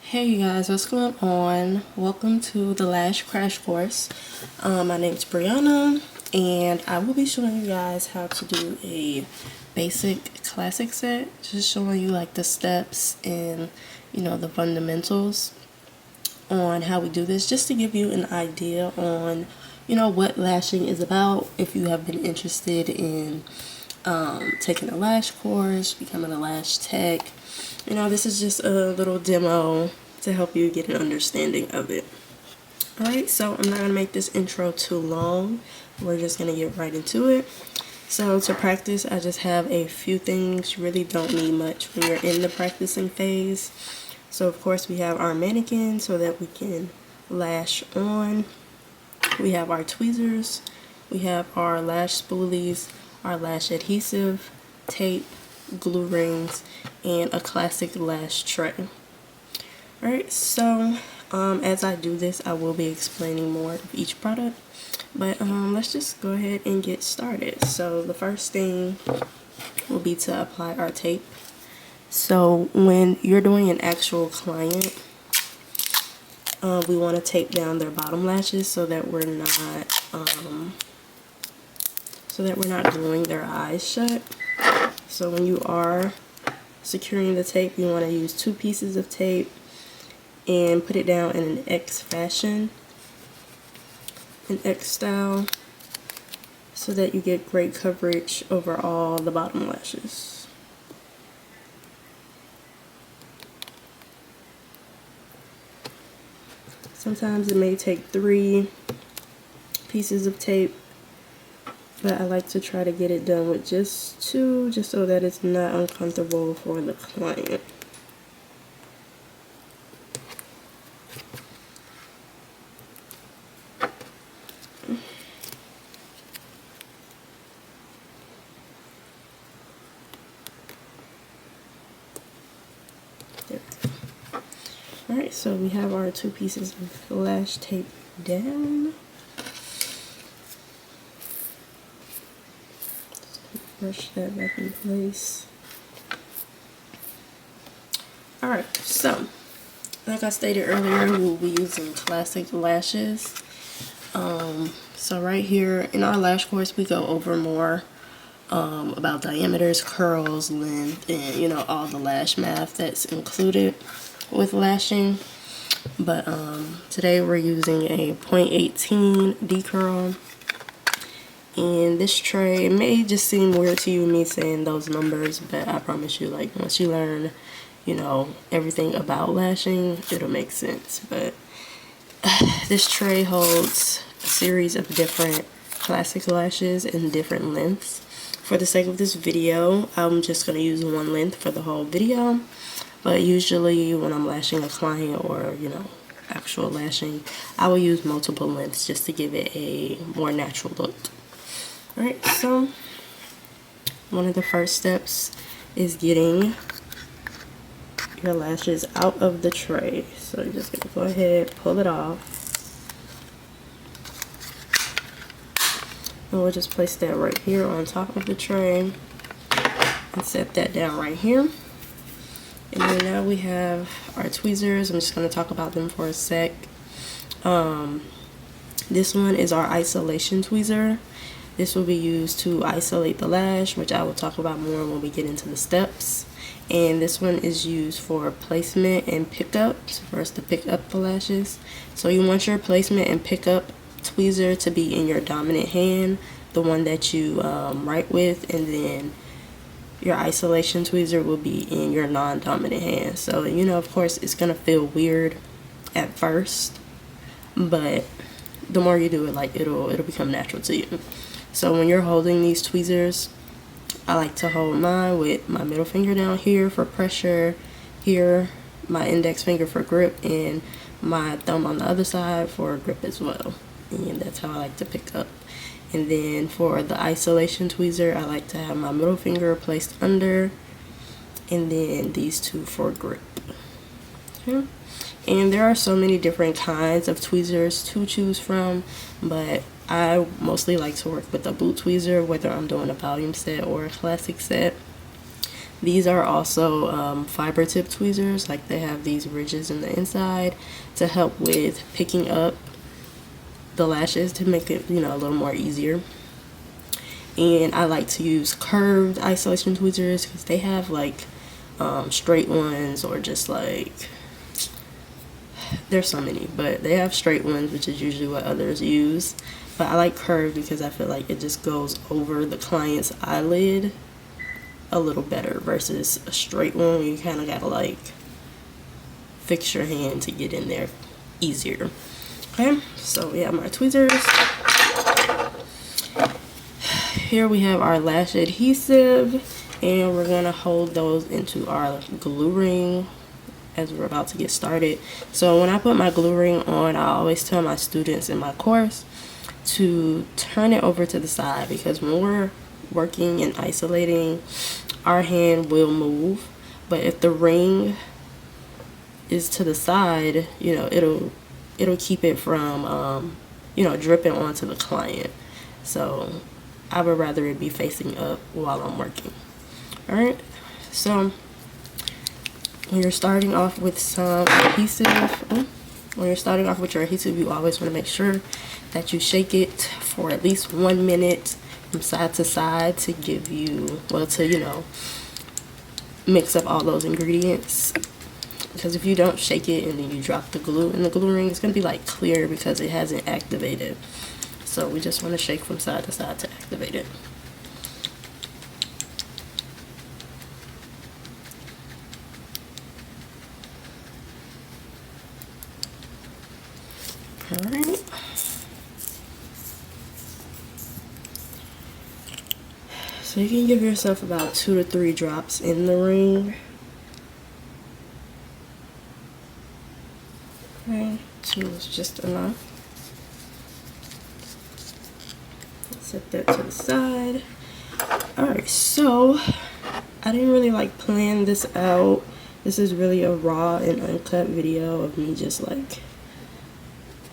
Hey you guys, what's going on? Welcome to the Lash Crash Course. My name's Brianna, and I will be showing you guys how to do a basic classic set. Just showing you like the steps and the fundamentals on how we do this, just to give you an idea on what lashing is about. If you have been interested in taking a lash course, becoming a lash tech, this is just a little demo to help you get an understanding of it. Alright, so I'm not going to make this intro too long. We're just going to get right into it. So to practice, I just have a few things. You really don't need much when you're in the practicing phase. So of course we have our mannequin so that we can lash on. We have our tweezers. We have our lash spoolies, our lash adhesive, tape, glue rings, and a classic lash tray. Alright, so as I do this, I will be explaining more of each product, but let's just go ahead and get started. So the first thing will be to apply our tape. So when you're doing an actual client, we want to tape down their bottom lashes so that we're not gluing their eyes shut. So when you are securing the tape, you want to use 2 pieces of tape and put it down in an X fashion, an X style, so that you get great coverage over all the bottom lashes. Sometimes it may take 3 pieces of tape, but I like to try to get it done with just 2, just so that it's not uncomfortable for the client. There we go. Alright, so we have our 2 pieces of lash tape down. Brush that back in place. Alright, so like I stated earlier, we'll be using classic lashes. So right here in our lash course, we go over more about diameters, curls, length, and all the lash math that's included with lashing. But today we're using a 0.18 decurl. And this tray, it may just seem weird to you, me saying those numbers, but I promise you, like, once you learn, everything about lashing, it'll make sense. But this tray holds a series of different classic lashes in different lengths. For the sake of this video, I'm just going to use one length for the whole video. But usually when I'm lashing a client or, actual lashing, I will use multiple lengths just to give it a more natural look. Alright, so one of the first steps is getting your lashes out of the tray. So you're just going to go ahead, pull it off. And we'll just place that right here on top of the tray and set that down right here. And then now we have our tweezers. I'm just going to talk about them for a sec. This one is our isolation tweezer. This will be used to isolate the lash, which I will talk about more when we get into the steps. And this one is used for placement and pickups, for us to pick up the lashes. So you want your placement and pickup tweezer to be in your dominant hand, the one that you write with, and then your isolation tweezer will be in your non-dominant hand. So of course it's gonna feel weird at first, but the more you do it, like it'll become natural to you. So when you're holding these tweezers, I like to hold mine with my middle finger down here for pressure, here my index finger for grip, and my thumb on the other side for grip as well. And that's how I like to pick up. And then for the isolation tweezer, I like to have my middle finger placed under, and then these 2 for grip. Okay. And there are so many different kinds of tweezers to choose from, but I mostly like to work with a boot tweezer, whether I'm doing a volume set or a classic set. These are also fiber tip tweezers. Like, they have these ridges in the inside to help with picking up the lashes, to make it, you know, a little more easier. And I like to use curved isolation tweezers because they have like straight ones, or just like, there's so many, but they have straight ones, which is usually what others use. But I like curved because I feel like it just goes over the client's eyelid a little better versus a straight one where you kind of gotta like fix your hand to get in there easier. Okay, so we have my tweezers. Here we have our lash adhesive, and we're gonna hold those into our glue ring as we're about to get started. So when I put my glue ring on, I always tell my students in my course to turn it over to the side, because when we're working and isolating, our hand will move. But if the ring is to the side, you know, it'll keep it from you know, dripping onto the client. So I would rather it be facing up while I'm working. All right, so when you're starting off with some adhesive, when you're starting off with your adhesive, you always want to make sure that you shake it for at least 1 minute from side to side to give you, well, to, you know, mix up all those ingredients. Because if you don't shake it and then you drop the glue in the glue ring, it's going to be like clear because it hasn't activated. So we just want to shake from side to side to activate it. Alright. So you can give yourself about 2 to 3 drops in the ring. Okay, 2 is just enough. Set that to the side. Alright, so I didn't really like plan this out. This is really a raw and uncut video of me just like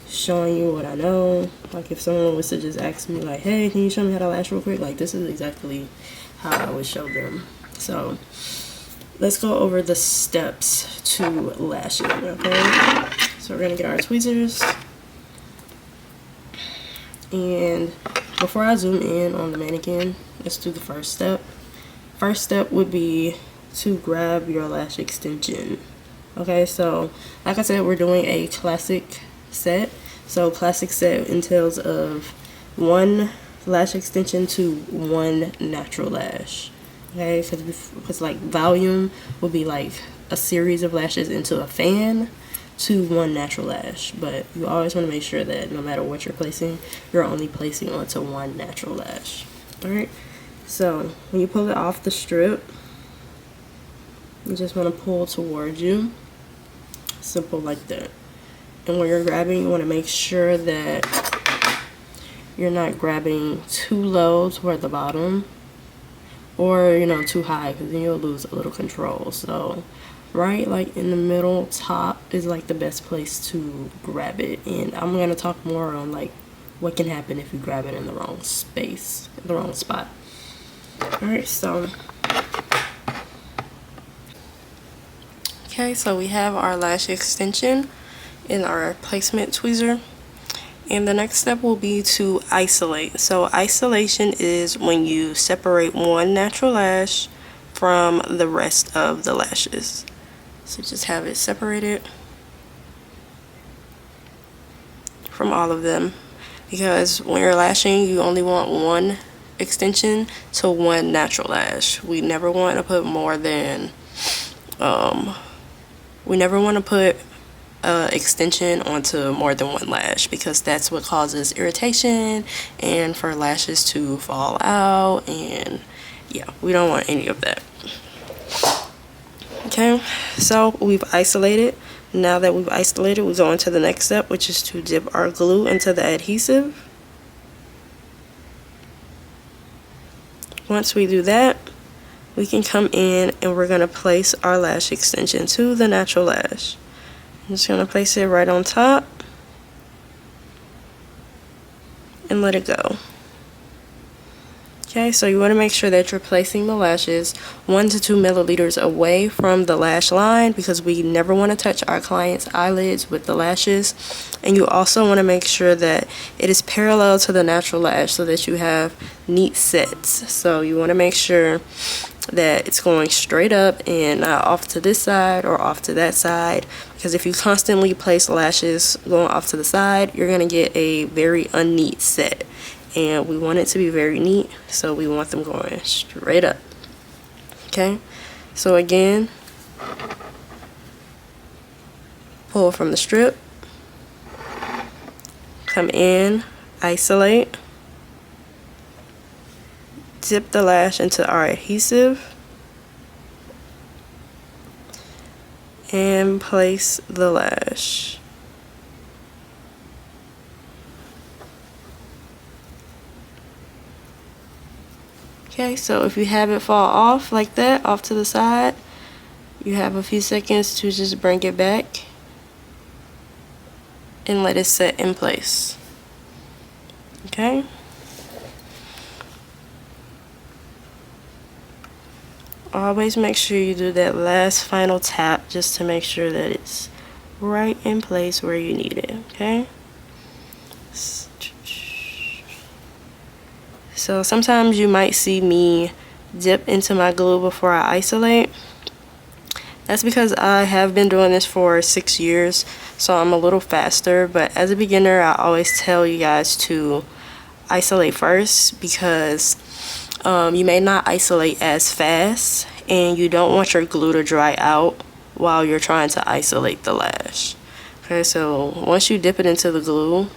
showing you what I know. Like, if someone was to just ask me like, hey, can you show me how to lash real quick, like, this is exactly how I would show them. So let's go over the steps to lashing. Okay, so we're gonna get our tweezers, and before I zoom in on the mannequin, let's do the first step. First step would be to grab your lash extension. Okay, so like I said, we're doing a classic set. So classic set entails of 1 lash extension to 1 natural lash. Okay, because like volume would be like a series of lashes into a fan to 1 natural lash. But you always want to make sure that no matter what you're placing, you're only placing onto 1 natural lash. Alright, so when you pull it off the strip, you just want to pull towards you. Simple like that. And when you're grabbing, you want to make sure that you're not grabbing too low toward the bottom, or, you know, too high, because then you'll lose a little control. So right like in the middle top is like the best place to grab it. And I'm going to talk more on like what can happen if you grab it in the wrong space, the wrong spot. Alright, so okay, so we have our lash extension in our placement tweezer, and the next step will be to isolate. So isolation is when you separate 1 natural lash from the rest of the lashes. So just have it separated from all of them, because when you're lashing, you only want 1 extension to 1 natural lash. We never want to put more than extension onto more than 1 lash, because that's what causes irritation and for lashes to fall out, and yeah, we don't want any of that. Okay, so we've isolated. Now that we've isolated, we go into the next step, which is to dip our glue into the adhesive. Once we do that, we can come in and we're going to place our lash extension to the natural lash. I'm just going to place it right on top and let it go. Okay, so you want to make sure that you're placing the lashes 1 to 2 milliliters away from the lash line, because we never want to touch our client's eyelids with the lashes. And you also want to make sure that it is parallel to the natural lash so that you have neat sets. So you want to make sure that it's going straight up and not off to this side or off to that side, because if you constantly place lashes going off to the side, you're going to get a very unneat set. And we want it to be very neat, so we want them going straight up. Okay, so again, pull from the strip, come in, isolate, dip the lash into our adhesive, and place the lash. Okay, so if you have it fall off like that, off to the side, you have a few seconds to just bring it back and let it set in place. Okay? Always make sure you do that last final tap just to make sure that it's right in place where you need it, okay? So sometimes you might see me dip into my glue before I isolate. That's because I have been doing this for 6 years, so I'm a little faster. But as a beginner, I always tell you guys to isolate first, because you may not isolate as fast, and you don't want your glue to dry out while you're trying to isolate the lash. Okay, so once you dip it into the glue,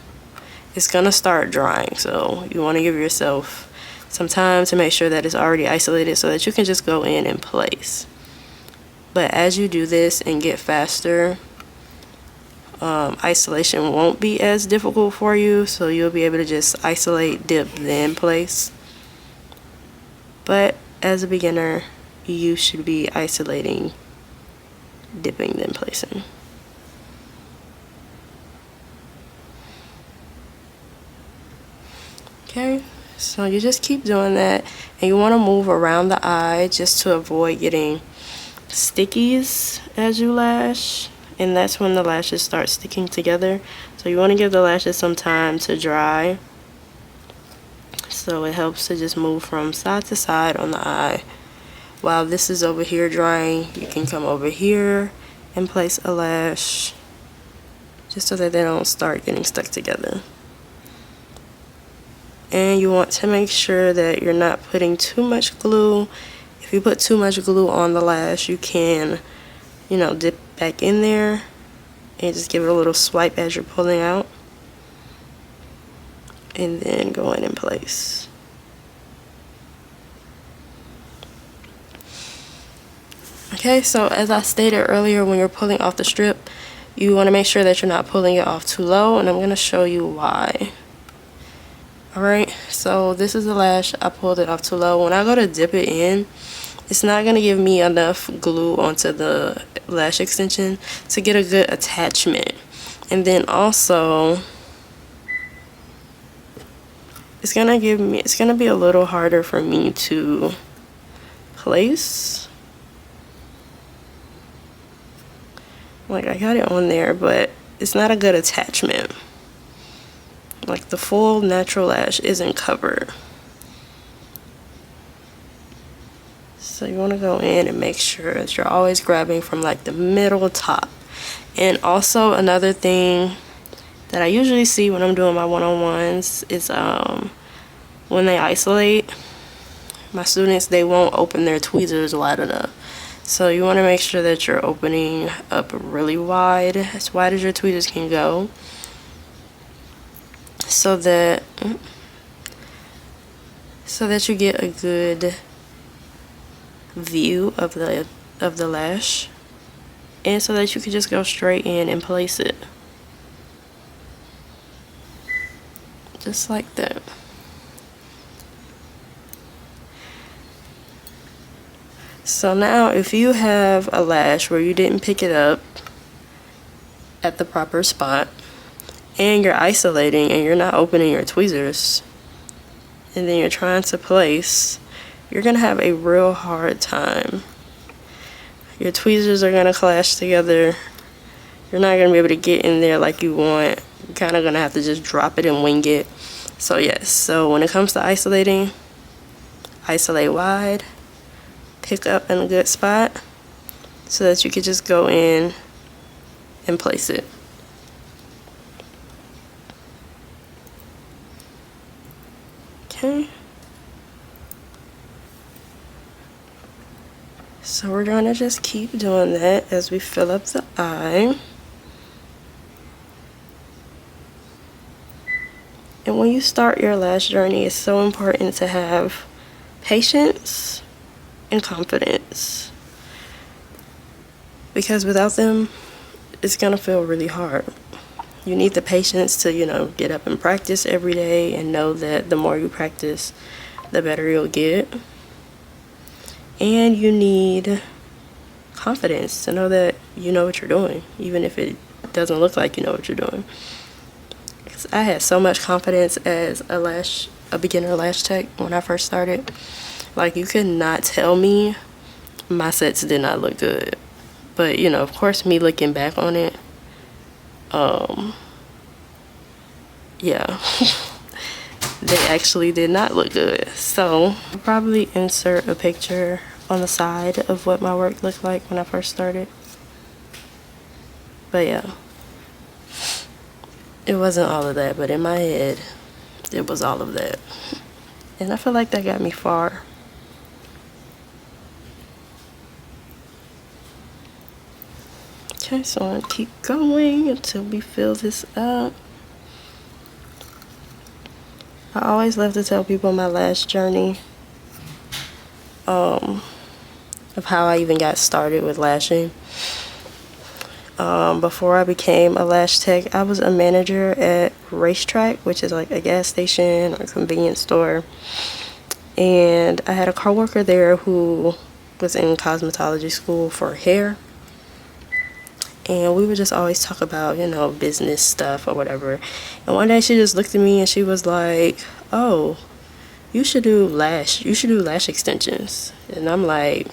it's gonna start drying, so you want to give yourself some time to make sure that it's already isolated so that you can just go in and place. But as you do this and get faster, isolation won't be as difficult for you, so you'll be able to just isolate, dip, then place. But as a beginner, you should be isolating, dipping, then placing. Okay, so you just keep doing that, and you want to move around the eye just to avoid getting stickies as you lash, and that's when the lashes start sticking together. So you want to give the lashes some time to dry, so it helps to just move from side to side on the eye. While this is over here drying, you can come over here and place a lash just so that they don't start getting stuck together. And you want to make sure that you're not putting too much glue. If you put too much glue on the lash, you can, dip back in there and just give it a little swipe as you're pulling out, and then go in place. Okay, so as I stated earlier, when you're pulling off the strip, you want to make sure that you're not pulling it off too low, and I'm going to show you why. Alright, so this is the lash. I pulled it off too low. When I go to dip it in, it's not going to give me enough glue onto the lash extension to get a good attachment. And then also, it's going to be a little harder for me to place. Like, I got it on there, but it's not a good attachment. Like, the full natural lash isn't covered. So you want to go in and make sure that you're always grabbing from like the middle top. And also another thing that I usually see when I'm doing my one-on-ones is when they isolate, my students, they won't open their tweezers wide enough. So you want to make sure that you're opening up really wide as your tweezers can go, so that you get a good view of the lash, and so that you can just go straight in and place it just like that. So now if you have a lash where you didn't pick it up at the proper spot, and you're isolating and you're not opening your tweezers, and then you're trying to place, you're gonna have a real hard time. Your tweezers are gonna clash together. You're not gonna be able to get in there like you want. You're kind of gonna have to just drop it and wing it. So yes, so when it comes to isolating, isolate wide, pick up in a good spot so that you can just go in and place it. Okay. So we're gonna just keep doing that as we fill up the eye. And when you start your lash journey, it's so important to have patience and confidence, because without them, it's gonna feel really hard. You need the patience to, you know, get up and practice every day and know that the more you practice, the better you'll get. And you need confidence to know that you know what you're doing, even if it doesn't look like you know what you're doing. Because I had so much confidence as a beginner lash tech when I first started. Like, you could not tell me my sets did not look good. But, you know, of course, me looking back on it, yeah, they actually did not look good. So I'll probably insert a picture on the side of what my work looked like when I first started. But yeah, it wasn't all of that, but in my head, it was all of that. And I feel like that got me far. Okay, so I'm gonna keep going until we fill this up. I always love to tell people my lash journey, of how I even got started with lashing. Before I became a lash tech, I was a manager at Racetrack, which is like a gas station or convenience store. And I had a coworker there who was in cosmetology school for hair. And we would just always talk about, you know, business stuff or whatever. And one day she just looked at me and she was like, "Oh, you should do lash extensions." And I'm like,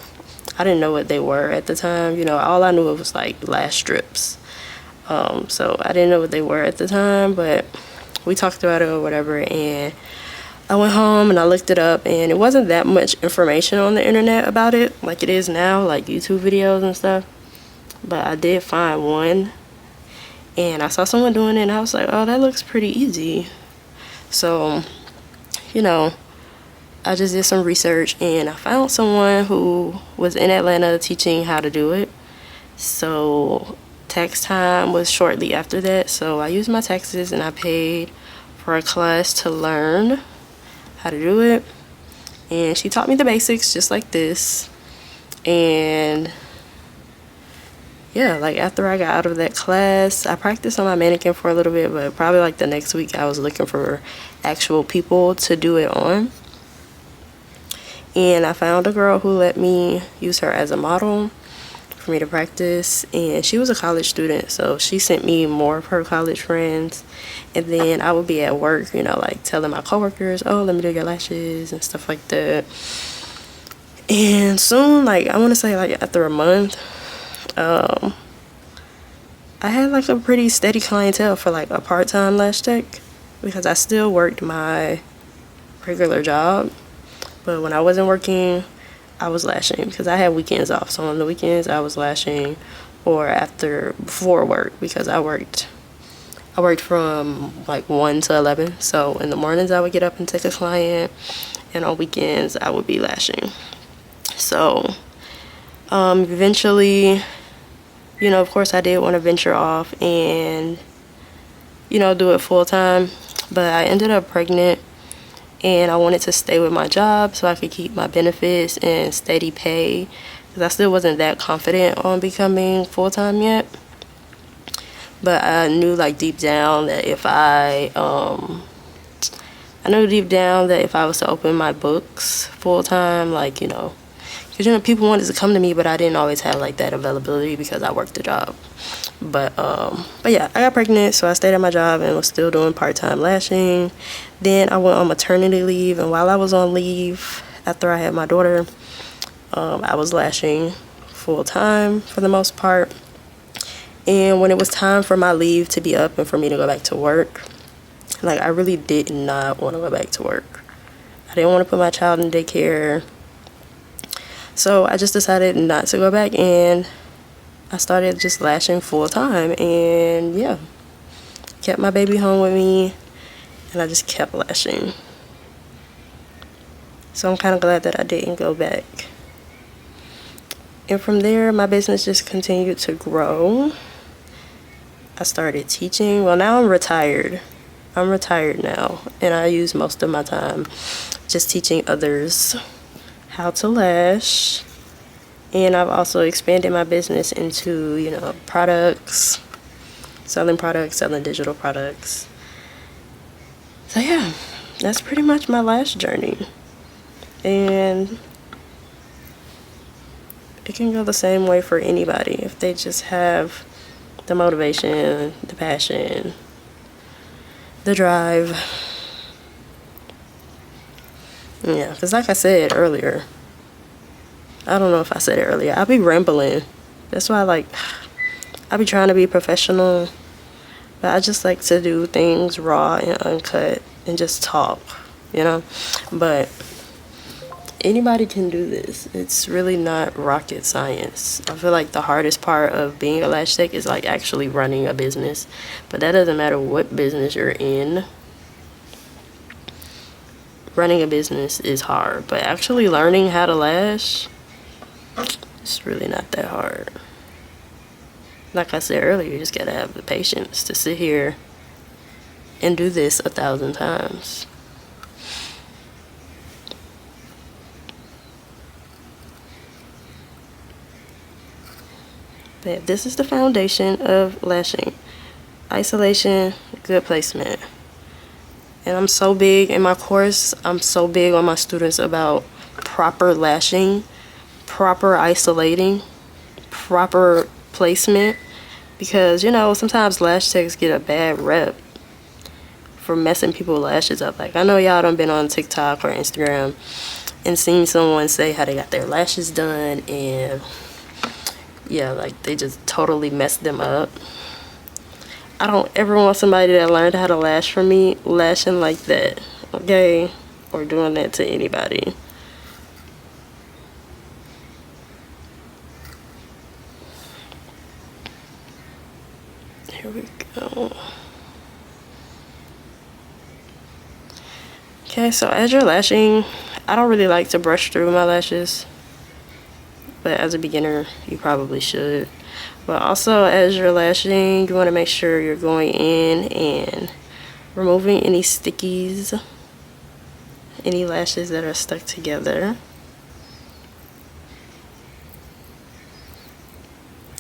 I didn't know what they were at the time. You know, all I knew it was like lash strips. So I didn't know what they were at the time, but we talked about it or whatever. And I went home and I looked it up, and it wasn't that much information on the internet about it like it is now, like YouTube videos and stuff. But I did find one, and I saw someone doing it, and I was like, oh, that looks pretty easy. So, you know, I just did some research, and I found someone who was in Atlanta teaching how to do it. So tax time was shortly after that, so I used my taxes and I paid for a class to learn how to do it. And she taught me the basics just like this. And yeah, like after I got out of that class, I practiced on my mannequin for a little bit, but probably like the next week I was looking for actual people to do it on. And I found a girl who let me use her as a model for me to practice, and she was a college student, so she sent me more of her college friends. And then I would be at work, you know, like telling my coworkers, oh, let me do your lashes and stuff like that. And soon, like I want to say like after a month, I had like a pretty steady clientele for like a part-time lash tech, because I still worked my regular job, but when I wasn't working, I was lashing because I had weekends off. So on the weekends I was lashing, or before work, because I worked from like 1 to 11. So in the mornings I would get up and take a client, and on weekends I would be lashing. So eventually, you know, of course I did want to venture off and, you know, do it full time, but I ended up pregnant, and I wanted to stay with my job so I could keep my benefits and steady pay, because I still wasn't that confident on becoming full-time yet. But I knew like deep down that if I was to open my books full-time, like, you know, because, you know, people wanted to come to me, but I didn't always have like that availability because I worked the job. But yeah, I got pregnant, so I stayed at my job and was still doing part-time lashing. Then I went on maternity leave, and while I was on leave, after I had my daughter, I was lashing full-time for the most part. And when it was time for my leave to be up and for me to go back to work, like, I really did not want to go back to work. I didn't want to put my child in daycare. So I just decided not to go back, and I started just lashing full time, and yeah, kept my baby home with me, and I just kept lashing. So I'm kind of glad that I didn't go back. And from there, my business just continued to grow. I started teaching. Well, now I'm retired. I'm retired now, and I use most of my time just teaching others how to lash. And I've also expanded my business into, you know, products, selling digital products. So yeah, that's pretty much my lash journey. And it can go the same way for anybody if they just have the motivation, the passion, the drive. Yeah, because like I said earlier, I don't know if I said it earlier, I be rambling. That's why I be trying to be professional, but I just like to do things raw and uncut and just talk, you know? But anybody can do this. It's really not rocket science. I feel like the hardest part of being a lash tech is like actually running a business. But that doesn't matter what business you're in. Running a business is hard, but actually learning how to lash, it's really not that hard. Like I said earlier, you just gotta have the patience to sit here and do this 1,000 times. But this is the foundation of lashing. Isolation, good placement. And I'm so big in my course, I'm so big on my students about proper lashing, proper isolating, proper placement. Because, you know, sometimes lash techs get a bad rep for messing people's lashes up. Like, I know y'all done been on TikTok or Instagram and seen someone say how they got their lashes done, and yeah, like, they just totally messed them up. I don't ever want somebody that learned how to lash from me lashing like that, okay? Or doing that to anybody. Here we go. Okay, so as you're lashing, I don't really like to brush through my lashes, but as a beginner, you probably should. But also, as you're lashing, you want to make sure you're going in and removing any stickies, any lashes that are stuck together.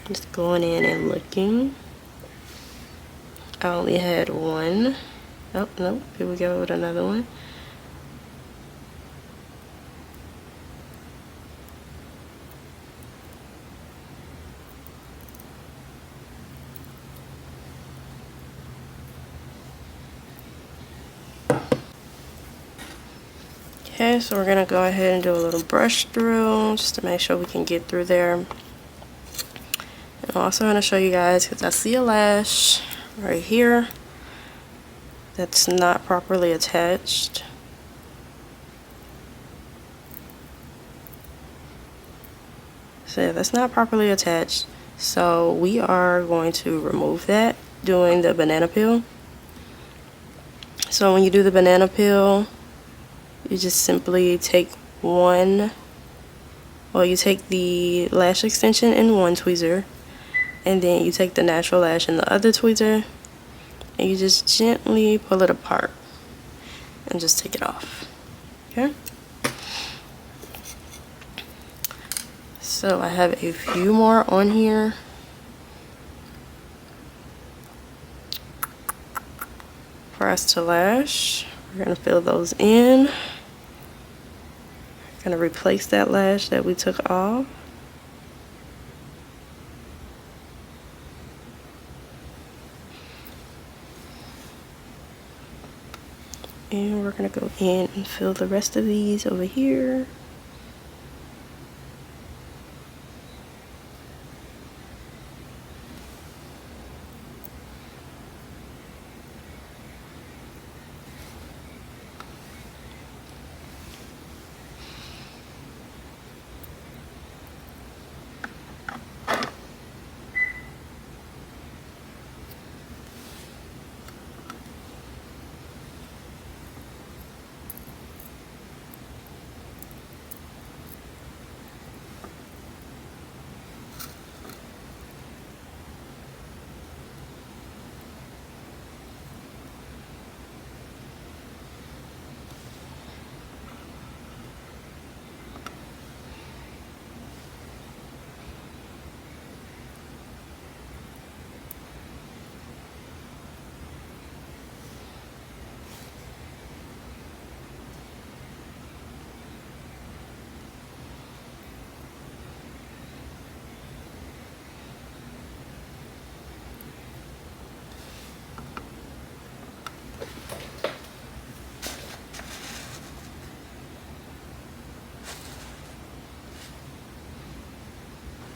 Just going in and looking. I only had one. Oh, no, here we go with another one. Okay, so we're gonna go ahead and do a little brush through just to make sure we can get through there. And I'm also gonna show you guys, because I see a lash right here that's not properly attached. So yeah, that's not properly attached. So we are going to remove that doing the banana peel. So when you do the banana peel, you just simply take you take the lash extension in one tweezer, and then you take the natural lash in the other tweezer, and you just gently pull it apart and just take it off. Okay? So I have a few more on here. For us to lash, we're gonna fill those in. Gonna replace that lash that we took off. And we're gonna go in and fill the rest of these over here.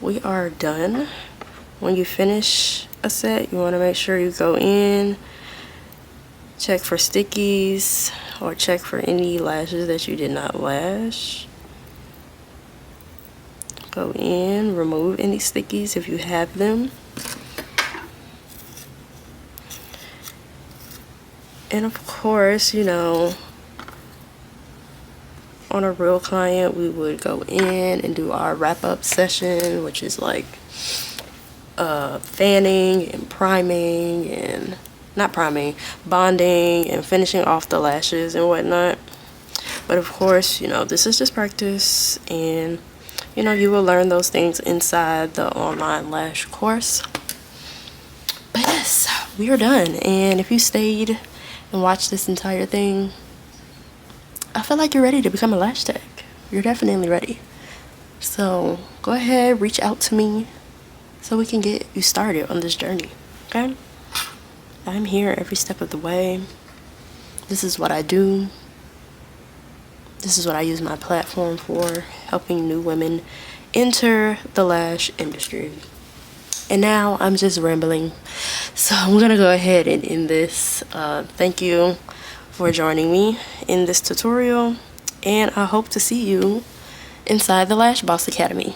We are done. When you finish a set, you want to make sure you go in, check for stickies, or check for any lashes that you did not lash. Go in, remove any stickies if you have them. And of course, you know, on a real client, we would go in and do our wrap-up session, which is like fanning and priming and bonding and finishing off the lashes and whatnot. But of course, you know, this is just practice, and you know, you will learn those things inside the online lash course. But yes, we are done. And if you stayed and watched this entire thing, I feel like you're ready to become a lash tech. You're definitely ready. So go ahead, reach out to me so we can get you started on this journey, okay? I'm here every step of the way. This is what I do. This is what I use my platform for, helping new women enter the lash industry. And now I'm just rambling, so I'm gonna go ahead and end this. Thank you for joining me in this tutorial, and I hope to see you inside the Lash Boss Academy.